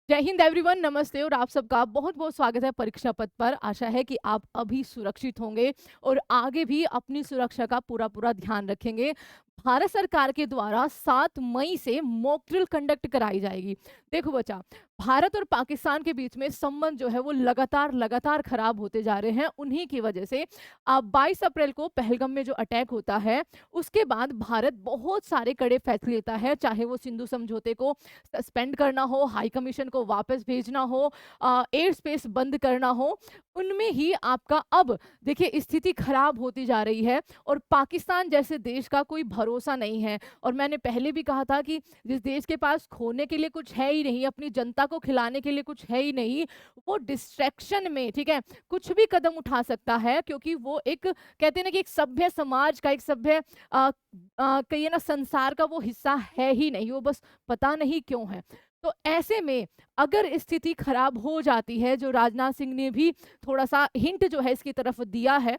जय हिंद एवरीवन, नमस्ते और आप सबका बहुत बहुत स्वागत है परीक्षा पथ पर। आशा है कि आप अभी सुरक्षित होंगे और आगे भी अपनी सुरक्षा का पूरा पूरा ध्यान रखेंगे। भारत सरकार के द्वारा 7 मई से मॉक ड्रिल कंडक्ट कराई जाएगी। देखो बच्चा, भारत और पाकिस्तान के बीच में संबंध जो है वो लगातार लगातार खराब होते जा रहे हैं। उन्हीं की वजह से 22 अप्रैल को पहलगाम में जो अटैक होता है, उसके बाद भारत बहुत सारे कड़े फैसले लेता है, चाहे वो सिंधु समझौते को सस्पेंड करना हो, हाई कमीशन को वापस भेजना हो, एयर स्पेस बंद करना हो। उनमें ही आपका अब देखिए स्थिति खराब होती जा रही है और पाकिस्तान जैसे देश का कोई भरोसा नहीं है। और मैंने पहले भी कहा था कि जिस देश के पास खोने के लिए कुछ है ही नहीं, अपनी जनता को खिलाने के लिए कुछ है ही नहीं, वो डिस्ट्रैक्शन में, ठीक है, कुछ भी कदम उठा सकता है, क्योंकि वो एक कहते हैं ना कि एक सभ्य समाज का, एक सभ्य कहिए ना संसार का वो हिस्सा है ही नहीं, वो बस पता नहीं क्यों है। तो ऐसे में अगर स्थिति खराब हो जाती है, जो राजनाथ सिंह ने भी थोड़ा-सा हिंट जो है इसकी तरफ दिया है,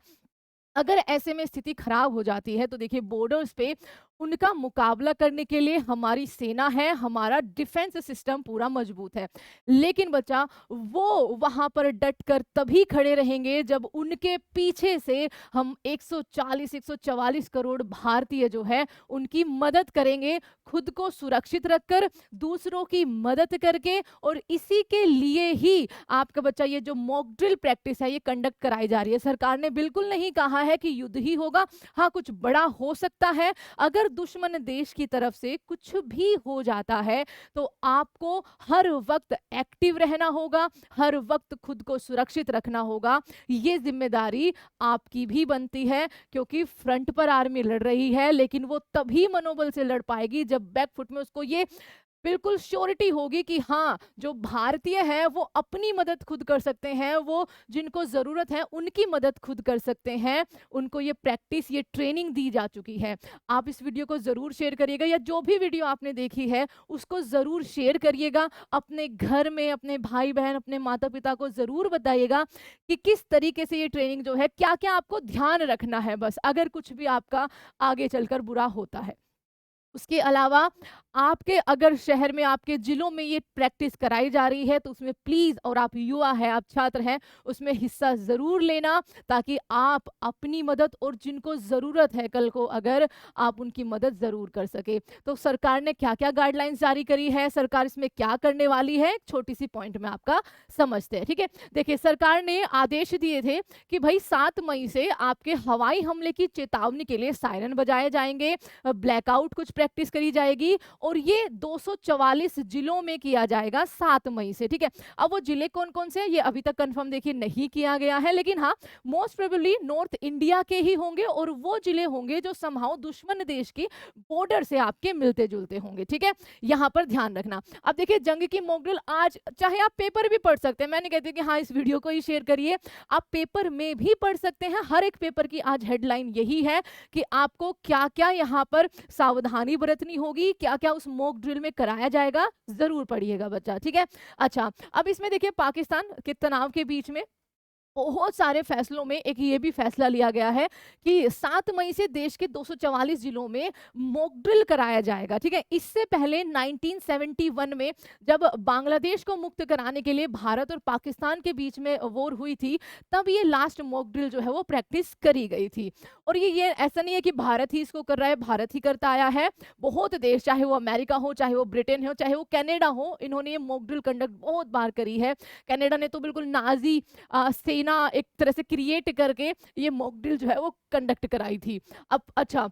अगर ऐसे में स्थिति खराब हो जाती है तो देखिए बॉर्डर्स पे उनका मुकाबला करने के लिए हमारी सेना है, हमारा डिफेंस सिस्टम पूरा मजबूत है। लेकिन बच्चा, वो वहां पर डट कर तभी खड़े रहेंगे जब उनके पीछे से हम 140 144 करोड़ भारतीय जो है उनकी मदद करेंगे, खुद को सुरक्षित रखकर, दूसरों की मदद करके। और इसी के लिए ही आपका बच्चा ये जो मॉक ड्रिल प्रैक्टिस है ये कंडक्ट कराई जा रही है। सरकार ने बिल्कुल नहीं कहा है कि युद्ध ही होगा। हाँ, कुछ बड़ा हो सकता है। अगर दुश्मन देश की तरफ से कुछ भी हो जाता है तो आपको हर वक्त एक्टिव रहना होगा, हर वक्त खुद को सुरक्षित रखना होगा। ये जिम्मेदारी आपकी भी बनती है, क्योंकि फ्रंट पर आर्मी लड़ रही है, लेकिन वो तभी मनोबल से लड़ पाएगी जब बैकफुट में उसको ये बिल्कुल श्योरिटी होगी कि हाँ, जो भारतीय है वो अपनी मदद खुद कर सकते हैं, वो जिनको ज़रूरत है उनकी मदद खुद कर सकते हैं। उनको ये प्रैक्टिस, ये ट्रेनिंग दी जा चुकी है। आप इस वीडियो को ज़रूर शेयर करिएगा, या जो भी वीडियो आपने देखी है उसको ज़रूर शेयर करिएगा। अपने घर में अपने भाई-बहन, अपने माता-पिता को ज़रूर बताइएगा कि किस तरीके से ये ट्रेनिंग जो है, क्या-क्या आपको ध्यान रखना है बस, अगर कुछ भी आपका आगे चलकर बुरा होता है। उसके अलावा आपके अगर शहर में, आपके जिलों में ये प्रैक्टिस कराई जा रही है तो उसमें प्लीज़, और आप युवा हैं, आप छात्र हैं, उसमें हिस्सा ज़रूर लेना, ताकि आप अपनी मदद और जिनको ज़रूरत है कल को, अगर आप उनकी मदद ज़रूर कर सकें। तो सरकार ने क्या-क्या गाइडलाइंस जारी करी है, सरकार इसमें क्या करने वाली है, एक छोटी-सी पॉइंट में आपका समझते हैं, ठीक है? देखिए, सरकार ने आदेश दिए थे कि भई 7 मई से आपके हवाई हमले की चेतावनी के लिए सायरन बजाए जाएँगे, ब्लैकआउट कुछ प्रैक्टिस करी जाएगी, और ये 244 जिलों में किया जाएगा 7 मई से, ठीक है? अब वो जिले कौन-कौन से हैं ये अभी तक कंफर्म देखिए नहीं किया गया है, लेकिन हाँ, मोस्ट प्रोबेबली नॉर्थ इंडिया के ही होंगे, और वो जिले होंगे जो समहाउ दुश्मन देश की बॉर्डर से आपके मिलते-जुलते होंगे, ठीक है? यहाँ पर ध्यान रखना। अब देखिए, जंग की मॉक ड्रिल आज चाहे आप पेपर भी पढ़ सकते हैं, मैं नहीं कहती कि हाँ, इस वीडियो को ही शेयर करिए, आप पेपर में भी पढ़ सकते हैं। हर एक पेपर की आज हेडलाइन यही है कि आपको क्या-क्या यहाँ पर सावधानी बरतनी होगी, क्या-क्या उस मॉक ड्रिल में कराया जाएगा, ज़रूर पढ़िएगा बच्चा, ठीक है? अच्छा, अब इसमें देखिए पाकिस्तान के तनाव के बीच में बहुत सारे फैसलों में एक ये भी फैसला लिया गया है कि 7 मई से देश के 244 जिलों में मॉक ड्रिल कराया जाएगा, ठीक है? इससे पहले 1971 में जब बांग्लादेश को मुक्त कराने के लिए भारत और पाकिस्तान के बीच में वॉर हुई थी, तब ये लास्ट मॉक ड्रिल जो है वो प्रैक्टिस करी गई थी। और ये ऐसा नहीं है कि भारत ही इसको कर रहा है, भारत ही करता आया है। बहुत देश, चाहे वो अमेरिका हो, चाहे वो ब्रिटेन हो, चाहे वो कनाडा हो, इन्होंने ये मॉक ड्रिल कंडक्ट बहुत बार करी है। कनाडा ने तो बिल्कुल नाज़ी सेना एक तरह से क्रिएट करके ये मॉक ड्रिल जो है वो कंडक्ट कराई थी। अब अच्छा,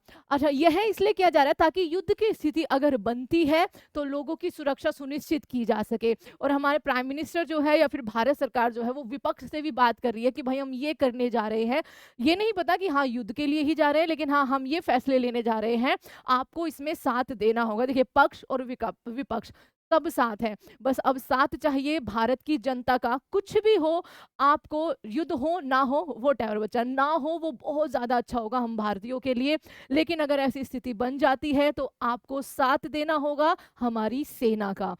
यह इसलिए किया जा रहा है ताकि युद्ध की स्थिति अगर बनती है तो लोगों की सुरक्षा सुनिश्चित की जा सके। और हमारे प्राइम मिनिस्टर जो है, या फिर भारत सरकार जो है, वो विपक्ष से भी बात कर रही है कि भाई हम ये करने जा रहे हैं। ये नहीं पता कि हाँ, युद्ध के लिए ही जा रहे हैं, लेकिन हाँ, हम ये फैसले लेने जा रहे हैं, आपको इसमें साथ देना होगा। देखिए, पक्ष और विपक्ष सब साथ हैं। बस अब साथ चाहिए भारत की जनता का। कुछ भी हो, आपको युद्ध हो ना हो, व्हाटएवर बच्चा, ना हो वो बहुत ज़्यादा अच्छा होगा हम भारतीयों के लिए। लेकिन अगर ऐसी स्थिति बन जाती है तो आपको साथ देना होगा हमारी सेना का।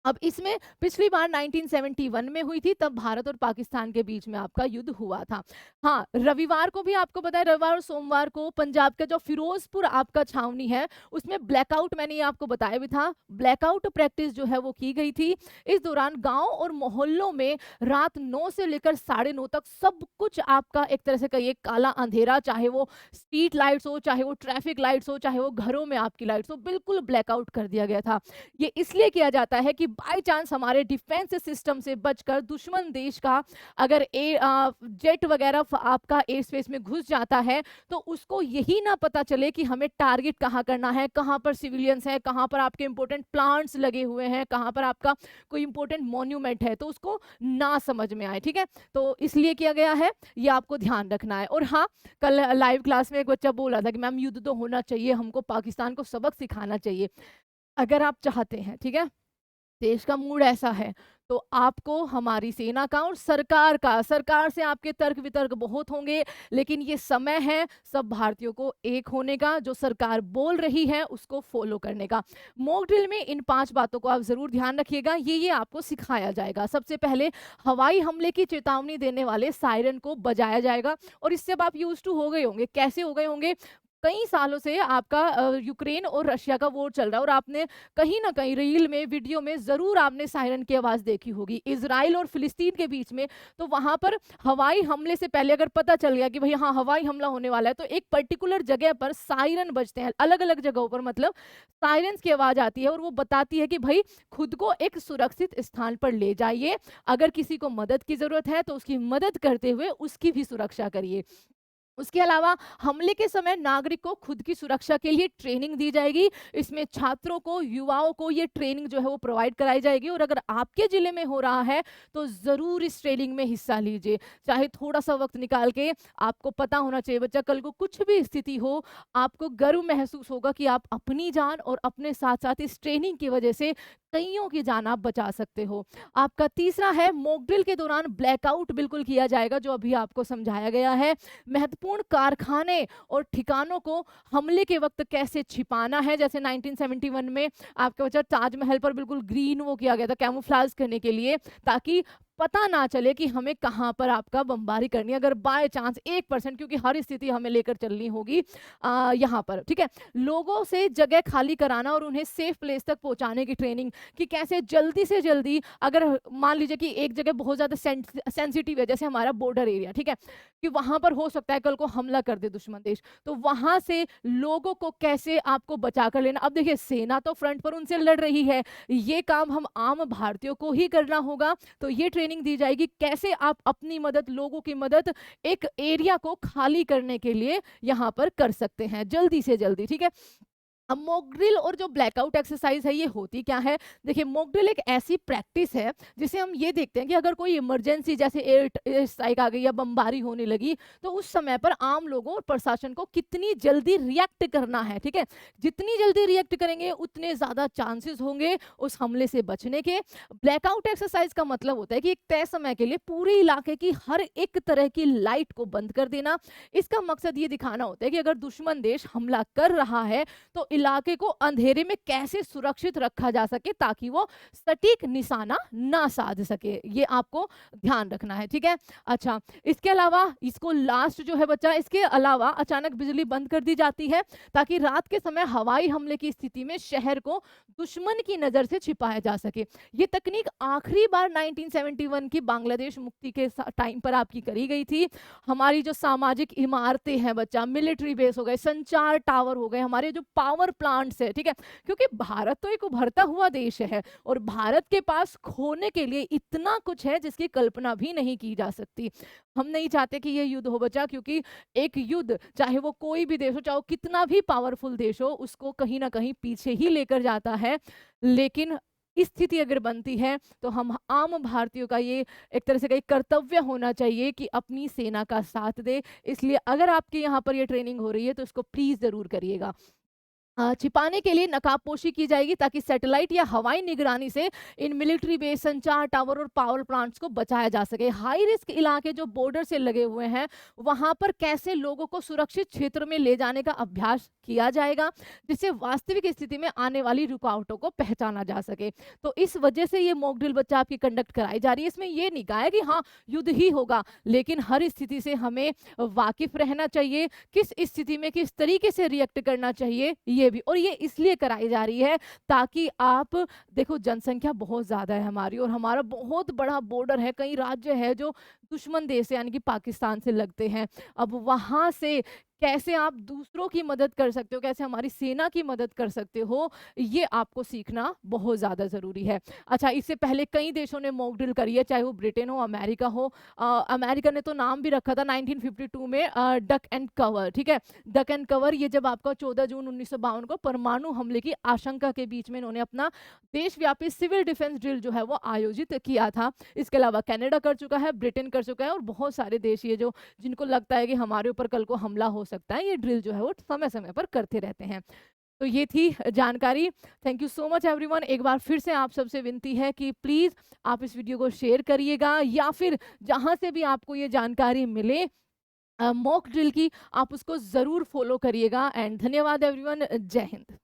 अब इसमें पिछली बार 1971 में हुई थी, तब भारत और पाकिस्तान के बीच में आपका युद्ध हुआ था। हाँ, रविवार को भी आपको पता है, रविवार और सोमवार को पंजाब का जो फिरोजपुर आपका छावनी है, उसमें ब्लैकआउट, मैंने ये आपको बताया भी था, ब्लैकआउट प्रैक्टिस जो है वो की गई थी। इस दौरान गाँव और मोहल्लों में रात 9 से लेकर साढ़े 9 तक सब कुछ आपका एक तरह से कहिए काला अंधेरा, चाहे वो स्ट्रीट लाइट्स हो, चाहे वो ट्रैफिक लाइट्स हो, चाहे वो घरों में आपकी लाइट्स हो, बिल्कुल ब्लैकआउट कर दिया गया था। ये इसलिए किया जाता है कि बाय चांस हमारे डिफेंस सिस्टम से बचकर दुश्मन देश का अगर जेट वगैरह आपका एयर स्पेस में घुस जाता है, तो उसको यही ना पता चले कि हमें टारगेट कहाँ करना है, कहाँ पर सिविलियंस हैं, कहाँ पर आपके इंपॉर्टेंट प्लांट्स लगे हुए हैं, कहाँ पर आपका कोई इंपॉर्टेंट मॉन्यूमेंट है, तो उसको ना समझ में आए। ठीक है, तो इसलिए किया गया है, ये आपको ध्यान रखना है। और हाँ, कल लाइव क्लास में एक बच्चा बोल रहा था कि मैम युद्ध तो होना चाहिए, हमको पाकिस्तान को सबक सिखाना चाहिए। अगर आप चाहते हैं, ठीक है, देश का मूड ऐसा है, तो आपको हमारी सेना का और सरकार से आपके तर्क वितर्क बहुत होंगे, लेकिन ये समय है सब भारतीयों को एक होने का, जो सरकार बोल रही है उसको फॉलो करने का। मॉक ड्रिल में इन 5 बातों को आप जरूर ध्यान रखिएगा, ये आपको सिखाया जाएगा। सबसे पहले हवाई हमले की चेतावनी देने वाले सायरन को बजाया जाएगा, और इससे अब आप यूज टू हो गए होंगे। कैसे हो गए होंगे? कई सालों से आपका यूक्रेन और रशिया का वॉर चल रहा है, और आपने कहीं ना कहीं रील में, वीडियो में जरूर आपने सायरन की आवाज देखी होगी। इजराइल और फिलिस्तीन के बीच में, तो वहां पर हवाई हमले से पहले अगर पता चल गया कि भाई हाँ हवाई हमला होने वाला है, तो एक पर्टिकुलर जगह पर सायरन बजते हैं, अलग अलग जगहों पर, मतलब सायरन्स की आवाज आती है, और वो बताती है कि भाई खुद को एक सुरक्षित स्थान पर ले जाइए, अगर किसी को मदद की जरूरत है तो उसकी मदद करते हुए उसकी भी सुरक्षा करिए। उसके अलावा हमले के समय नागरिक को खुद की सुरक्षा के लिए ट्रेनिंग दी जाएगी। इसमें छात्रों को, युवाओं को ये ट्रेनिंग जो है वो प्रोवाइड कराई जाएगी, और अगर आपके जिले में हो रहा है तो जरूर इस ट्रेनिंग में हिस्सा लीजिए, चाहे थोड़ा सा वक्त निकाल के। आपको पता होना चाहिए बच्चा, कल को कुछ भी स्थिति हो, आपको गर्व महसूस होगा कि आप अपनी जान और अपने साथ साथ इस ट्रेनिंग की वजह से कईयों की जान आप बचा सकते हो। आपका तीसरा है, मॉक ड्रिल के दौरान ब्लैकआउट बिल्कुल किया जाएगा, जो अभी आपको समझाया गया है। महत्वपूर्ण कारखाने और ठिकानों को हमले के वक्त कैसे छिपाना है, जैसे 1971 में आपके बच्चा ताजमहल पर बिल्कुल ग्रीन वो किया गया था कैमोफ्लेज करने के लिए, ताकि पता ना चले कि हमें कहाँ पर आपका बमबारी करनी है, अगर बाय चांस 1%, क्योंकि हर स्थिति हमें लेकर चलनी होगी यहाँ पर। ठीक है, लोगों से जगह खाली कराना और उन्हें सेफ प्लेस तक पहुंचाने की ट्रेनिंग, कि कैसे जल्दी से जल्दी, अगर मान लीजिए कि एक जगह बहुत ज्यादा सेंसिटिव है, जैसे हमारा बॉर्डर एरिया, ठीक है, कि वहां पर हो सकता है कल को हमला कर दे दुश्मन देश, तो वहां से लोगों को कैसे आपको बचा कर लेना। अब देखिए, सेना तो फ्रंट पर उनसे लड़ रही है, ये काम हम आम भारतीयों को ही करना होगा, तो ये ट्रेनिंग दी जाएगी कैसे आप अपनी मदद, लोगों की मदद एक एरिया को खाली करने के लिए यहाँ पर कर सकते हैं जल्दी से जल्दी। ठीक है, अब मॉक ड्रिल और जो ब्लैकआउट एक्सरसाइज है, ये होती क्या है? देखिए, मॉक ड्रिल एक ऐसी प्रैक्टिस है जिसे हम ये देखते हैं कि अगर कोई इमरजेंसी, जैसे एयर स्ट्राइक आ गई या बमबारी होने लगी, तो उस समय पर आम लोगों और प्रशासन को कितनी जल्दी रिएक्ट करना है। ठीक है, जितनी जल्दी रिएक्ट करेंगे उतने ज्यादा चांसेस होंगे उस हमले से बचने के। ब्लैकआउट एक्सरसाइज का मतलब होता है कि एक तय समय के लिए पूरे इलाके की हर एक तरह की लाइट को बंद कर देना। इसका मकसद ये दिखाना होता है कि अगर दुश्मन देश हमला कर रहा है, तो इलाके को अंधेरे में कैसे सुरक्षित रखा जा सके, ताकि वो सटीक निशाना ना साध सके। ये आपको ध्यान रखना है। ठीक है, अच्छा, इसके अलावा इसको लास्ट जो है बच्चा, इसके अलावा अचानक बिजली बंद कर दी जाती है, ताकि रात के समय हवाई हमले की स्थिति में शहर को दुश्मन की नजर से छिपाया जा सके। ये तकनीक आखिरी बार 1971 की बांग्लादेश मुक्ति के टाइम पर आपकी करी गई थी। हमारी जो सामाजिक इमारतें हैं बच्चा, मिलिट्री बेस हो गए, संचार टावर हो गए, हमारे जो पावर प्लांट्स है, ठीक है, क्योंकि भारत तो एक उभरता हुआ देश है, और भारत के पास खोने के लिए इतना कुछ है जिसकी कल्पना भी नहीं की जा सकती। हम नहीं चाहते कि ये युद्ध हो बच्चा, क्योंकि एक युद्ध, चाहे वो कोई भी देश हो, चाहे वो कितना भी पावरफुल देश हो, उसको कहीं ना कहीं पीछे ही लेकर जाता है। लेकिन स्थिति अगर बनती है, तो हम आम भारतीयों का ये एक तरह से कहीं कर्तव्य होना चाहिए कि अपनी सेना का साथ दे। इसलिए अगर आपके यहाँ पर ये ट्रेनिंग हो रही है, तो इसको प्लीज जरूर करिएगा। छिपाने के लिए नकाबपोशी की जाएगी ताकि सैटेलाइट या हवाई निगरानी से इन मिलिट्री बेस, संचार टावर और पावर प्लांट्स को बचाया जा सके। हाई रिस्क इलाके जो बॉर्डर से लगे हुए हैं, वहां पर कैसे लोगों को सुरक्षित क्षेत्र में ले जाने का अभ्यास किया जाएगा, जिससे वास्तविक स्थिति में आने वाली रुकावटों को पहचाना जा सके। तो इस वजह से ये मॉक ड्रिल बच्चा आपकी कंडक्ट कराई जा रही है। इसमें ये नहीं कहा है कि हाँ युद्ध ही होगा, लेकिन हर स्थिति से हमें वाकिफ रहना चाहिए, किस स्थिति में किस तरीके से रिएक्ट करना चाहिए ये भी। और ये इसलिए कराई जा रही है ताकि आप देखो, जनसंख्या बहुत ज्यादा है हमारी और हमारा बहुत बड़ा बॉर्डर है, कई राज्य है जो दुश्मन देश है यानी कि पाकिस्तान से लगते हैं। अब वहां से कैसे आप दूसरों की मदद कर सकते हो, कैसे हमारी सेना की मदद कर सकते हो, ये आपको सीखना बहुत ज्यादा जरूरी है। अच्छा, इससे पहले कई देशों ने मॉक ड्रिल करी है, चाहे वो ब्रिटेन हो, अमेरिका हो। अमेरिका ने तो नाम भी रखा था 1952 में डक एंड कवर। ठीक है, डक एंड कवर, ये जब आपका 14 जून 1952 को परमाणु हमले की आशंका के बीच में इन्होंने अपना देशव्यापी सिविल डिफेंस ड्रिल जो है वो आयोजित किया था। इसके अलावा कनाडा कर चुका है, ब्रिटेन कर चुका है और बहुत सारे देश ये जो जिनको लगता है कि हमारे ऊपर कल को हमला हो सकता है, ये ड्रिल जो है वो समय समय पर करते रहते हैं। तो ये थी जानकारी। Thank you so much everyone. एक बार फिर से आप सबसे विनती है कि प्लीज आप इस वीडियो को शेयर करिएगा, या फिर जहां से भी आपको ये जानकारी मिले मॉक ड्रिल की, आप उसको जरूर फॉलो करिएगा। एंड धन्यवाद एवरीवन। जय हिंद।